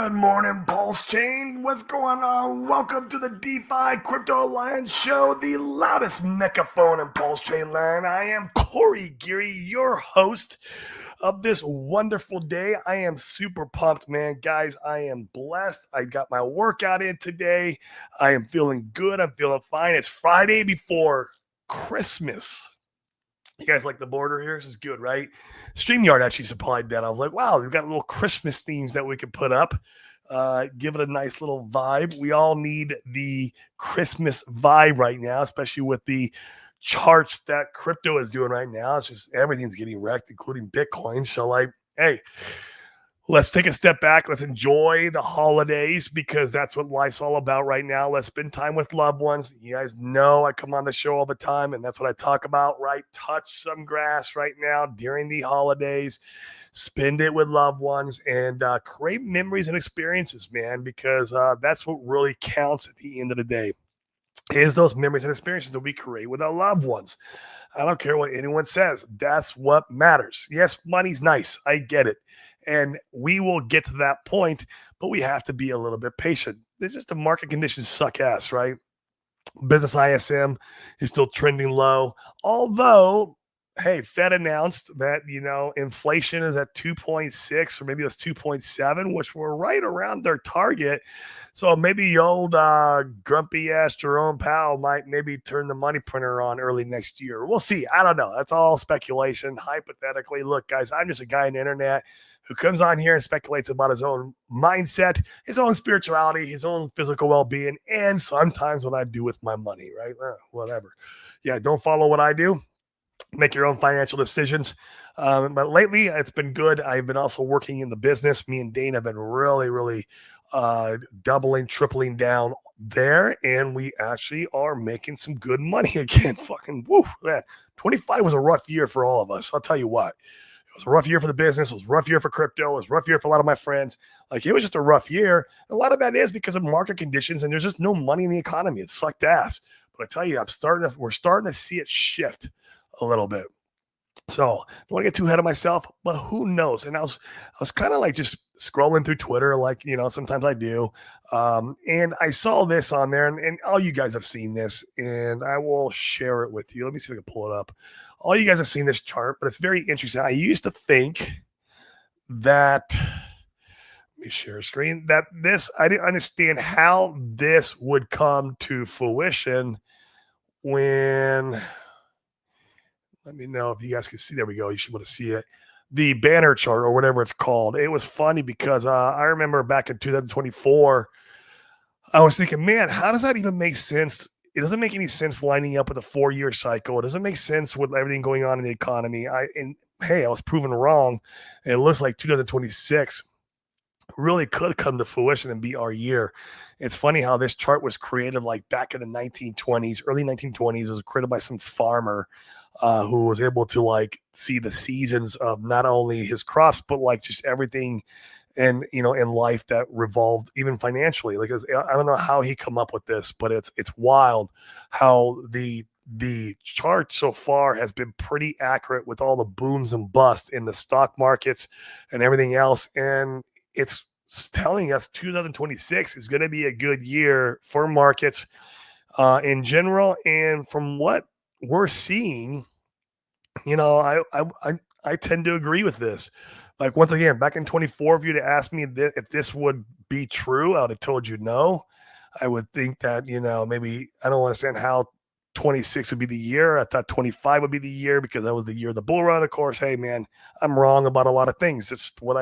Good morning, Pulse Chain. What's going on? Welcome to the DeFi Crypto Alliance Show, the loudest megaphone in Pulse Chain land. I am Corey Geary, your host of this wonderful day. I am super pumped, man. Guys, I am blessed. I got my workout in today. I am feeling good. I'm feeling fine. It's Friday before Christmas. You guys like the border here? This is good, right? StreamYard actually supplied that. I was like, wow, they've got little Christmas themes that we could put up. Give it a nice little vibe. We all need the Christmas vibe right now, especially with the charts that crypto is doing right now. It's just everything's getting wrecked, including Bitcoin. So, like, hey, let's take a step back. Let's enjoy the holidays because that's what life's all about right now. Let's spend time with loved ones. You guys know I come on the show all the time, and that's what I talk about, right? Touch some grass right now during the holidays. Spend it with loved ones and create memories and experiences, man, because that's what really counts at the end of the day. Is those memories and experiences that we create with our loved ones. I don't care what anyone says. That's what matters. Yes, money's nice. I get it. And we will get to that point, but we have to be a little bit patient. It's just the market conditions suck ass, right? Business ISM is still trending low. Although, hey, Fed announced that, inflation is at 2.6 or maybe it was 2.7, which were right around their target. So maybe old grumpy ass Jerome Powell might maybe turn the money printer on early next year. We'll see. I don't know. That's all speculation. Hypothetically, look, guys, I'm just a guy on the internet who comes on here and speculates about his own mindset, his own spirituality, his own physical well-being, and sometimes what I do with my money, right? Whatever. Yeah, don't follow what I do. Make your own financial decisions. But lately, it's been good. I've been also working in the business. Me and Dane have been really doubling, tripling down there, and we actually are making some good money again. Fucking woo, man. 25 was a rough year for all of us. I'll tell you what. It was a rough year for the business. It was a rough year for crypto. It was a rough year for a lot of my friends. Like, it was just a rough year. A lot of that is because of market conditions, and there's just no money in the economy. It sucked ass. But I tell you, we're starting to see it shift a little bit. So I don't want to get too ahead of myself, but who knows? And I was kind of like just scrolling through Twitter, like, sometimes I do. And I saw this on there, and all you guys have seen this, and I will share it with you. Let me see if I can pull it up. All you guys have seen this chart, but it's very interesting. I used to think that, let me share a screen, that I didn't understand how this would come to fruition when, let me know if you guys can see. There we go. You should be able to see it. The banner chart or whatever it's called. It was funny because I remember back in 2024, I was thinking, man, how does that even make sense? It doesn't make any sense lining up with a 4-year cycle. It doesn't make sense with everything going on in the economy. I was proven wrong. And it looks like 2026 really could come to fruition and be our year. It's funny how this chart was created like back in the 1920s, early 1920s. It was created by some farmer who was able to like see the seasons of not only his crops, but like just everything and, in life that revolved even financially. Like, I don't know how he come up with this, but it's wild how the chart so far has been pretty accurate with all the booms and busts in the stock markets and everything else. And it's telling us 2026 is going to be a good year for markets in general. And from what we're seeing, I tend to agree with this. Like, once again, back in 24, if you'd asked me if this would be true, I would have told you no. I would think that, maybe I don't understand how 26 would be the year. I thought 25 would be the year because that was the year of the bull run. Of course, hey, man, I'm wrong about a lot of things. It's what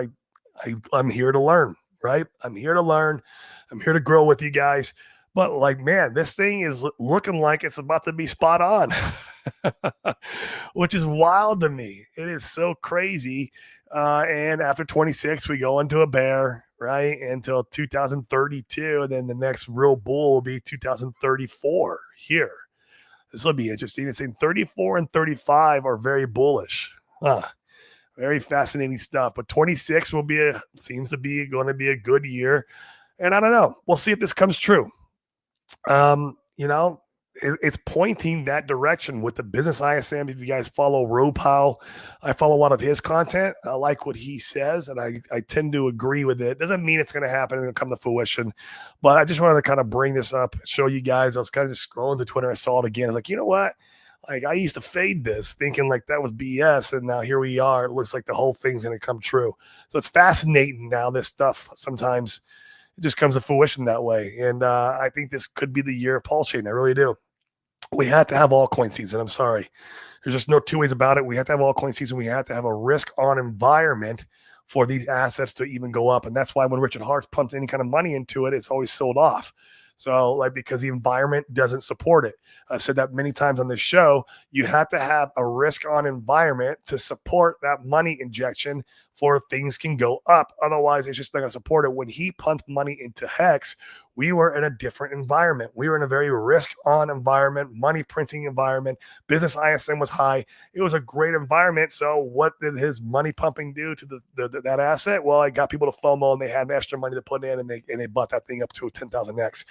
I'm here to learn, right? I'm here to learn. I'm here to grow with you guys. But like, man, this thing is looking like it's about to be spot on, which is wild to me. It is so crazy. And after 26, we go into a bear, right? Until 2032. And then the next real bull will be 2034 here. This will be interesting. It's saying 34 and 35 are very bullish. Very fascinating stuff. But 26 seems to be going to be a good year. And I don't know. We'll see if this comes true. it's pointing that direction with the business ISM. If you guys follow Ropal, I follow a lot of his content. I like what he says, and I tend to agree with it. Doesn't mean it's going to happen and come to fruition, but I just wanted to kind of bring this up, show you guys. I was kind of just scrolling to Twitter. I saw it again. I was like, you know what? Like, I used to fade this thinking like that was BS. And now here we are. It looks like the whole thing's going to come true. So it's fascinating now. This stuff sometimes it just comes to fruition that way. And I think this could be the year of Pulse Chain. I really do. We have to have altcoin season. I'm sorry. There's just no two ways about it. We have to have altcoin season. We have to have a risk on environment for these assets to even go up. And that's why when Richard Hart's pumped any kind of money into it, it's always sold off. So, like, because the environment doesn't support it. I've said that many times on this show. You have to have a risk on environment to support that money injection for things can go up. Otherwise, it's just not going to support it. When he pumped money into Hex, we were in a different environment. We were in a very risk on environment, money printing environment. Business ISM was high. It was a great environment. So what did his money pumping do to that asset? Well, it got people to FOMO and they had extra money to put in and they bought that thing up to 10,000x.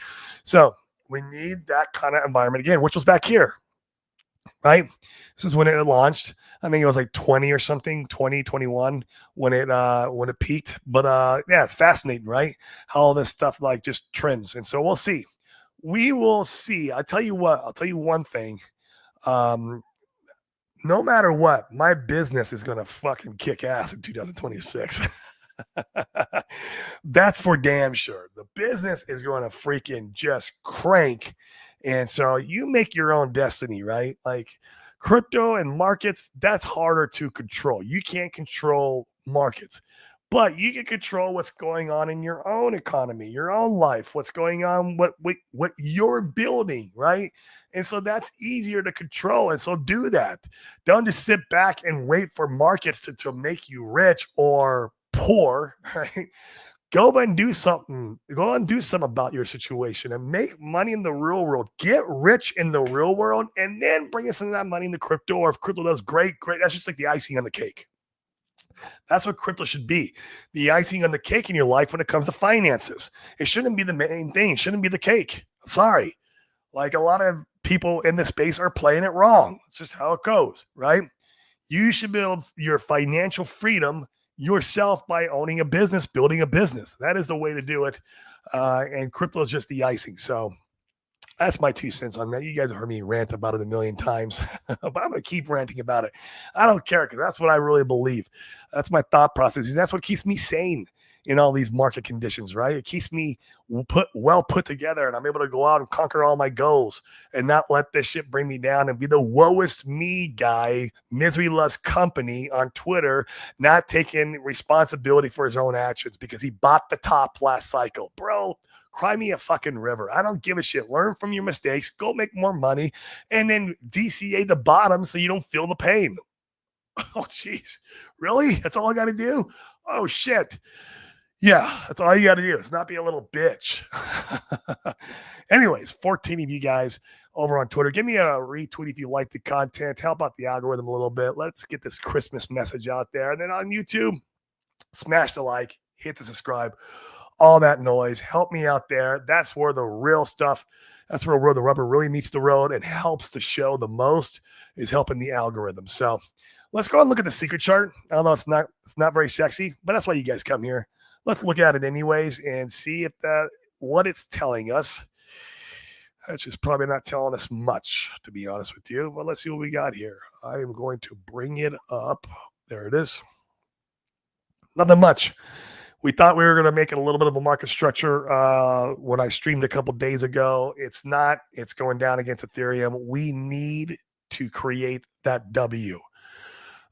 So we need that kind of environment again, which was back here, right? This is when it launched. I think it was like 20 or something, 2021 when it peaked. But yeah, it's fascinating, right? How all this stuff like just trends. And so we'll see. We will see. I tell you what, I'll tell you one thing. No matter what, my business is gonna fucking kick ass in 2026. That's for damn sure. The business is going to freaking just crank. And so you make your own destiny, right? Like crypto and markets, that's harder to control. You can't control markets, but you can control what's going on in your own economy, your own life, what's going on, what you're building, right? And so that's easier to control. And so do that. Don't just sit back and wait for markets to make you rich or poor, right? Go and do something. Go and do something about your situation and make money in the real world. Get rich in the real world and then bring us some of that money into crypto. Or if crypto does great. That's just like the icing on the cake. That's what crypto should be. The icing on the cake in your life when it comes to finances. It shouldn't be the main thing. It shouldn't be the cake. Sorry. Like a lot of people in this space are playing it wrong. It's just how it goes, right? You should build your financial freedom yourself by owning a business, building a business. That is the way to do it. And crypto is just the icing. So that's my 2 cents on that. You guys have heard me rant about it a million times, but I'm going to keep ranting about it. I don't care because that's what I really believe. That's my thought process. And that's what keeps me sane in all these market conditions, right? It keeps me put together and I'm able to go out and conquer all my goals and not let this shit bring me down and be the woest me guy, misery loves company on Twitter, not taking responsibility for his own actions because he bought the top last cycle. Bro, cry me a fucking river. I don't give a shit. Learn from your mistakes, go make more money, and then DCA the bottom so you don't feel the pain. Oh, jeez. Really? That's all I got to do? Oh, shit. Yeah, that's all you got to do. Is not be a little bitch. Anyways, 14 of you guys over on Twitter, give me a retweet if you like the content. Help out the algorithm a little bit. Let's get this Christmas message out there. And then on YouTube, smash the like, hit the subscribe, all that noise. Help me out there. That's where the real stuff, that's where the rubber really meets the road and helps the show the most is helping the algorithm. So let's go and look at the secret chart. I know it's not very sexy, but that's why you guys come here. Let's look at it anyways and see if what it's telling us. That's just probably not telling us much, to be honest with you. But let's see what we got here. I am going to bring it up. There it is. Nothing much. We thought we were going to make it a little bit of a market structure when I streamed a couple days ago. It's not. It's going down against Ethereum. We need to create that W.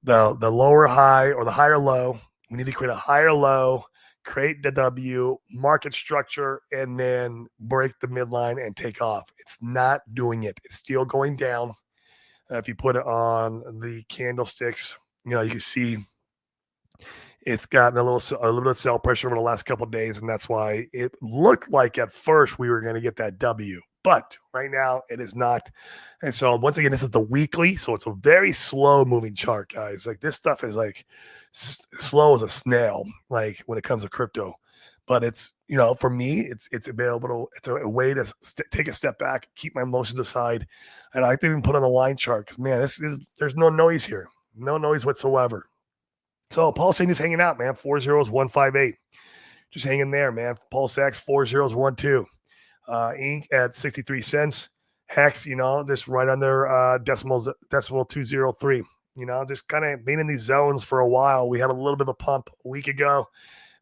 The lower high or the higher low. We need to create a higher low, create the W, market structure, and then break the midline and take off. It's not doing it. It's still going down. If you put it on the candlesticks, you can see it's gotten a little bit of sell pressure over the last couple of days, and that's why it looked like at first we were going to get that W. But right now it is not. And so once again, this is the weekly, so it's a very slow moving chart, guys. Like this stuff is like slow as a snail, like when it comes to crypto. But it's, for me, it's available. It's a way to take a step back, keep my emotions aside, and I even put on the line chart because, man, this is there's no noise here, no noise whatsoever. So Paul Shane is hanging out, man. 40158, just hanging there, man. Pulse X 4012, Inc. at 63 cents. Hex, just right under decimal 203. Just kind of being in these zones for a while. We had a little bit of a pump a week ago.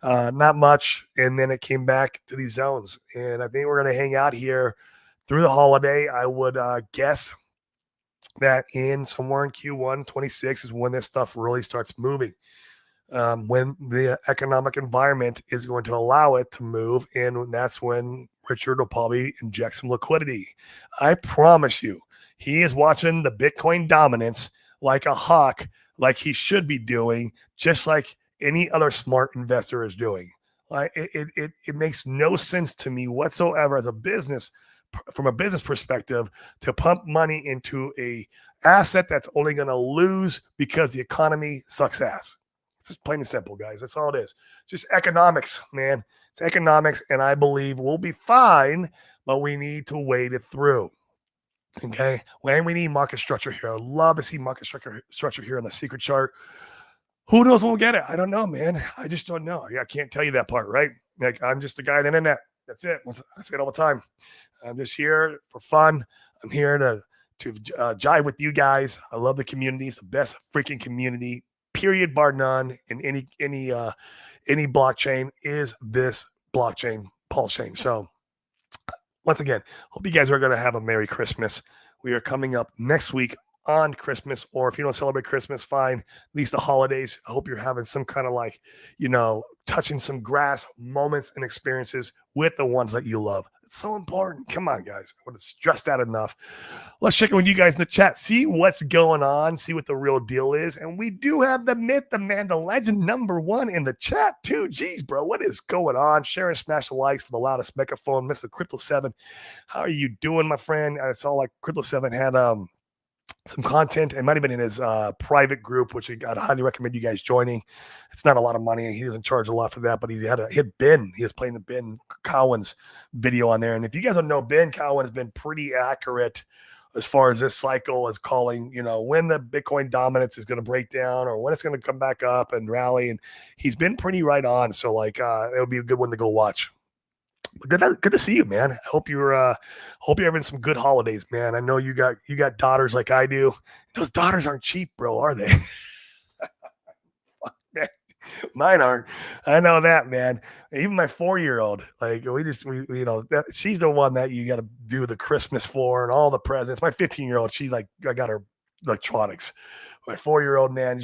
Not much. And then it came back to these zones. And I think we're going to hang out here through the holiday. I would guess that in somewhere in Q1 26 is when this stuff really starts moving. When the economic environment is going to allow it to move. And that's when Richard will probably inject some liquidity. I promise you, he is watching the Bitcoin dominance like a hawk, like he should be doing, just like any other smart investor is doing. Like it makes no sense to me whatsoever as a business, from a business perspective, to pump money into a asset that's only going to lose because the economy sucks ass. It's just plain and simple, guys. That's all it is. Just economics, man. It's economics, and I believe we'll be fine, but we need to wait it through. Okay, when we need market structure here. I love to see market structure here on the secret chart. Who knows when we'll get it? I don't know, man. I just don't know. I can't tell you that part, right? Like, I'm just a guy on the internet. That's it. I say it all the time. I'm just here for fun. I'm here to jive with you guys. I love the community. It's the best freaking community, period, bar none. In any blockchain is this blockchain, Pulse Chain. So once again, hope you guys are going to have a Merry Christmas. We are coming up next week on Christmas, or if you don't celebrate Christmas, fine. At least the holidays. I hope you're having some kind of touching some grass moments and experiences with the ones that you love. It's so important. Come on, guys. I want to stress that enough. Let's check in with you guys in the chat. See what's going on. See what the real deal is. And we do have the myth, the man, the legend #1 in the chat too. Jeez, bro, what is going on? Share and smash the likes for the loudest megaphone. Mr. Crypto 7. How are you doing, my friend? It's all like Crypto 7 had some content. It might have been in his private group, which I'd highly recommend you guys joining. It's not a lot of money. He doesn't charge a lot for that, but he had Ben. He was playing the Ben Cowan's video on there. And if you guys don't know, Ben Cowan has been pretty accurate as far as this cycle is calling, when the Bitcoin dominance is going to break down or when it's going to come back up and rally. And he's been pretty right on. So it'll be a good one to go watch. Good to see you, man. I hope you're having some good holidays, man. I know you got daughters like I do. Those daughters aren't cheap, bro, are they? Mine aren't. I know that, man. Even my 4-year-old, she's the one that you got to do the Christmas for and all the presents. My 15-year-old, I got her electronics. My 4-year-old, man,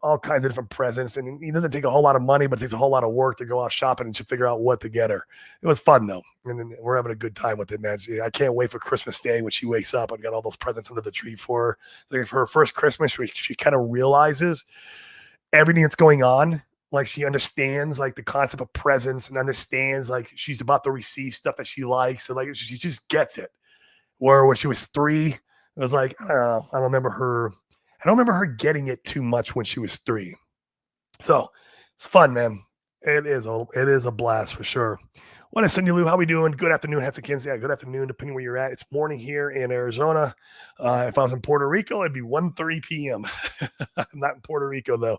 all kinds of different presents. And it doesn't take a whole lot of money, but it takes a whole lot of work to go out shopping and to figure out what to get her. It was fun, though. And then we're having a good time with it, man. I can't wait for Christmas Day when she wakes up and got all those presents under the tree for her. Like, for her first Christmas, she kind of realizes everything that's going on. Like, she understands like the concept of presents and understands like she's about to receive stuff that she likes. And like, she just gets it. Where when she was 3, it was like, I don't remember her getting it too much when she was 3. So it's fun, man. It is a blast for sure. What is Cindy Lou? How we doing? Good afternoon, Hetsakins. Yeah, good afternoon, depending where you're at. It's morning here in Arizona. If I was in Puerto Rico, it'd be 1:30 p.m. I'm not in Puerto Rico, though.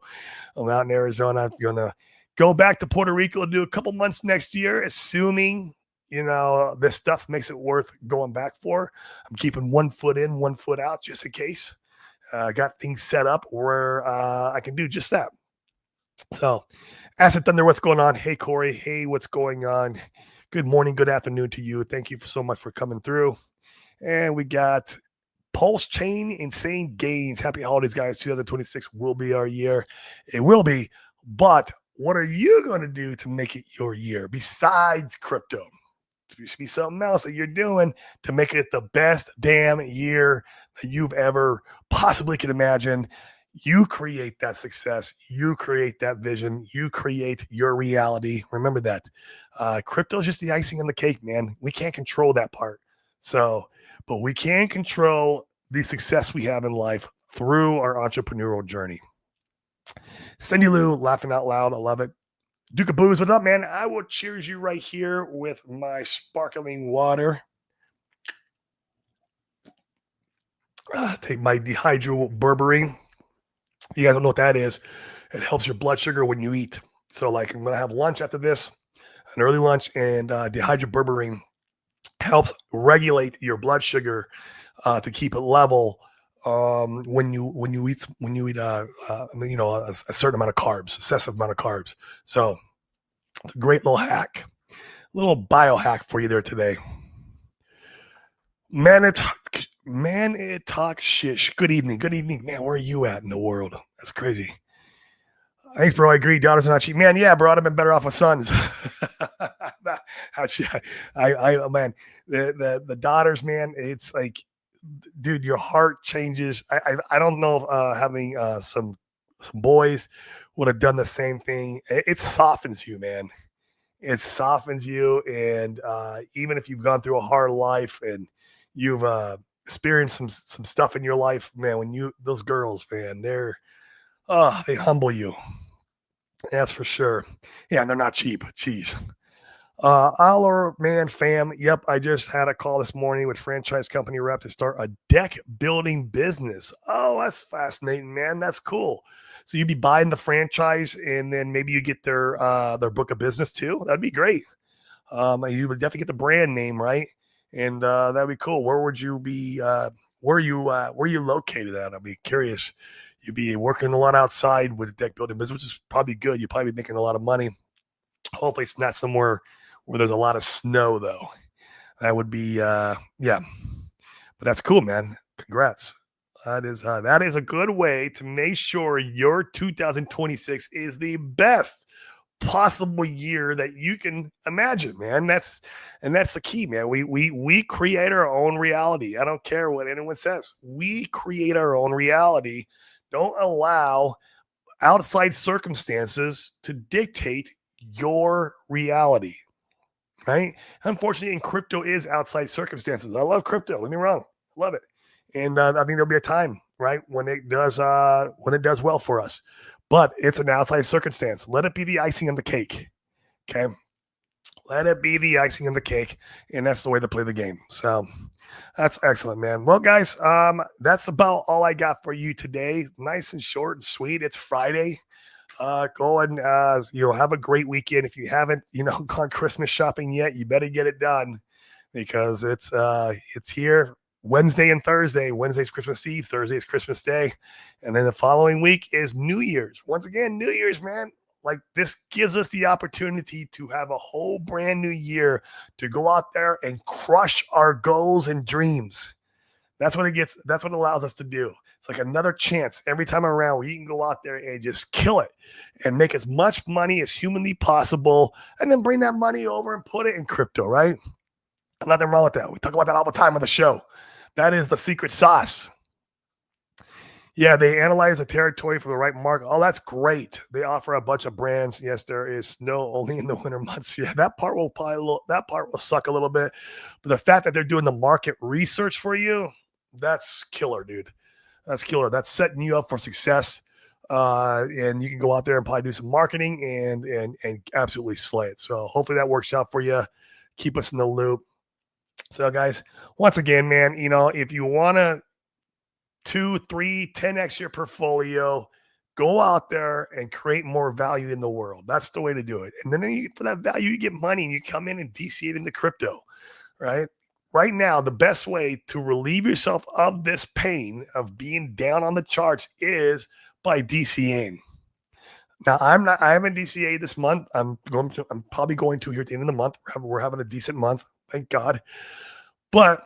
I'm out in Arizona. I'm going to go back to Puerto Rico and do a couple months next year, assuming, this stuff makes it worth going back for. I'm keeping 1 foot in, 1 foot out, just in case. Got things set up where I can do just that. So, Asset Thunder, what's going on? Hey, Corey. Hey, what's going on? Good morning, good afternoon to you. Thank you so much for coming through. And we got Pulse Chain Insane Gains. Happy holidays, guys. 2026 will be our year. It will be. But what are you going to do to make it your year besides crypto? There should be something else that you're doing to make it the best damn year that you've ever possibly can imagine. You create that success. You create that vision. You create your reality. Remember that. Crypto is just the icing on the cake, man. We can't control that part. But we can control the success we have in life through our entrepreneurial journey. Cindy Lou, laughing out loud. I love it. Duke of Booze, what's up, man? I will cheers you right here with my sparkling water. Take my dehydrated berberine. You guys don't know what that is. It helps your blood sugar when you eat. So, like, I'm gonna have lunch after this, an early lunch, and dehydrated berberine helps regulate your blood sugar to keep it level when you eat a certain amount of carbs, excessive amount of carbs. So, it's a great little hack, little biohack for you there today. Man, it talks shit. Good evening, man. Where are you at in the world? That's crazy. Thanks, bro. I agree. Daughters are not cheap, man. Yeah, bro. I'd have been better off with sons. Man, the daughters, man. It's like, dude, your heart changes. I don't know if having some boys would have done the same thing. It softens you, man. It softens you, and even if you've gone through a hard life and you've experienced some stuff in your life, man, when those girls, man, they humble you. That's for sure. Yeah, and they're not cheap. Jeez. Our man fam. Yep, I just had a call this morning with franchise company rep to start a deck building business. Oh, that's fascinating, man. That's cool. So you'd be buying the franchise, and then maybe you get their book of business too. That'd be great. You would definitely get the brand name right, and that'd be cool. Where would you be? Where you located at? I'd be curious. You'd be working a lot outside with deck building business, which is probably good. You'd probably be making a lot of money. Hopefully, it's not somewhere where there's a lot of snow, though. That would be, yeah. But that's cool, man. Congrats. That is a good way to make sure your 2026 is the best possible year that you can imagine, man. That's the key, man. We create our own reality. I don't care what anyone says. We create our own reality. Don't allow outside circumstances to dictate your reality, right? Unfortunately, in crypto is outside circumstances. I love crypto. Don't get me wrong, love it, and I think there'll be a time, right, when it does well for us. But it's an outside circumstance. Let it be the icing on the cake. Okay, let it be the icing on the cake, and that's the way to play the game. So that's excellent, man. Well, guys, that's about all I got for you today. Nice and short and sweet. It's Friday. Go and have a great weekend. If you haven't, gone Christmas shopping yet, you better get it done because it's here Wednesday and Thursday. Wednesday's Christmas Eve, Thursday's Christmas Day, and then the following week is New Year's. Once again, New Year's, man. Like, this gives us the opportunity to have a whole brand new year to go out there and crush our goals and dreams. That's what it allows us to do. It's like another chance every time around where you can go out there and just kill it and make as much money as humanly possible and then bring that money over and put it in crypto, right? Nothing wrong with that. We talk about that all the time on the show. That is the secret sauce. Yeah, they analyze the territory for the right market. Oh, that's great. They offer a bunch of brands. Yes, there is snow only in the winter months. Yeah, that part will suck a little bit. But the fact that they're doing the market research for you, that's killer, dude. That's killer. That's setting you up for success. And you can go out there and probably do some marketing and absolutely slay it. So hopefully that works out for you. Keep us in the loop. So, guys, once again, man, if you want to 2, 3, 10x your portfolio, go out there and create more value in the world. That's the way to do it. And then for that value, you get money and you come in and DC it into crypto, right? Right now, the best way to relieve yourself of this pain of being down on the charts is by DCing. Now, I haven't DCA this month. I'm probably going to here at the end of the month. We're having a decent month, thank God. But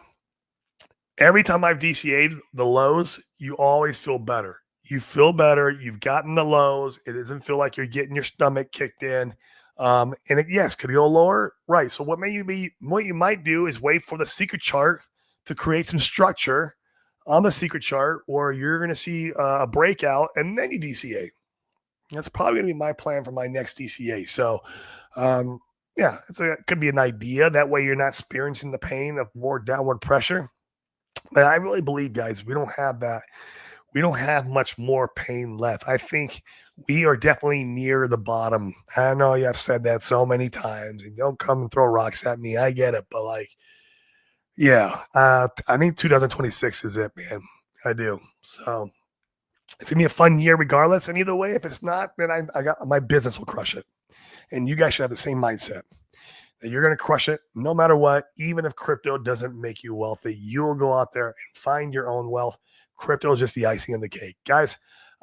every time I've DCA'd the lows, you always feel better. You feel better. You've gotten the lows. It doesn't feel like you're getting your stomach kicked in. Yes, could go lower, right? So what you might do is wait for the secret chart to create some structure on the secret chart, or you're going to see a breakout and then you DCA. That's probably going to be my plan for my next DCA. So, it could be an idea. That way you're not experiencing the pain of more downward pressure. But I really believe, guys, we don't have that. We don't have much more pain left. I think We are definitely near the bottom. I know you have said that so many times. And don't come and throw rocks at me. I get it, but like, yeah, I think 2026 is it, man. I do. So it's gonna be a fun year regardless. And either way, if it's not, then I got my business will crush it. And you guys should have the same mindset that you're gonna crush it no matter what. Even if crypto doesn't make you wealthy, you will go out there and find your own wealth. Crypto is just the icing on the cake, guys.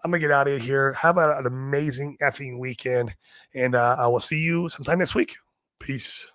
I'm gonna get out of here. Have an amazing effing weekend, and I will see you sometime this week. Peace.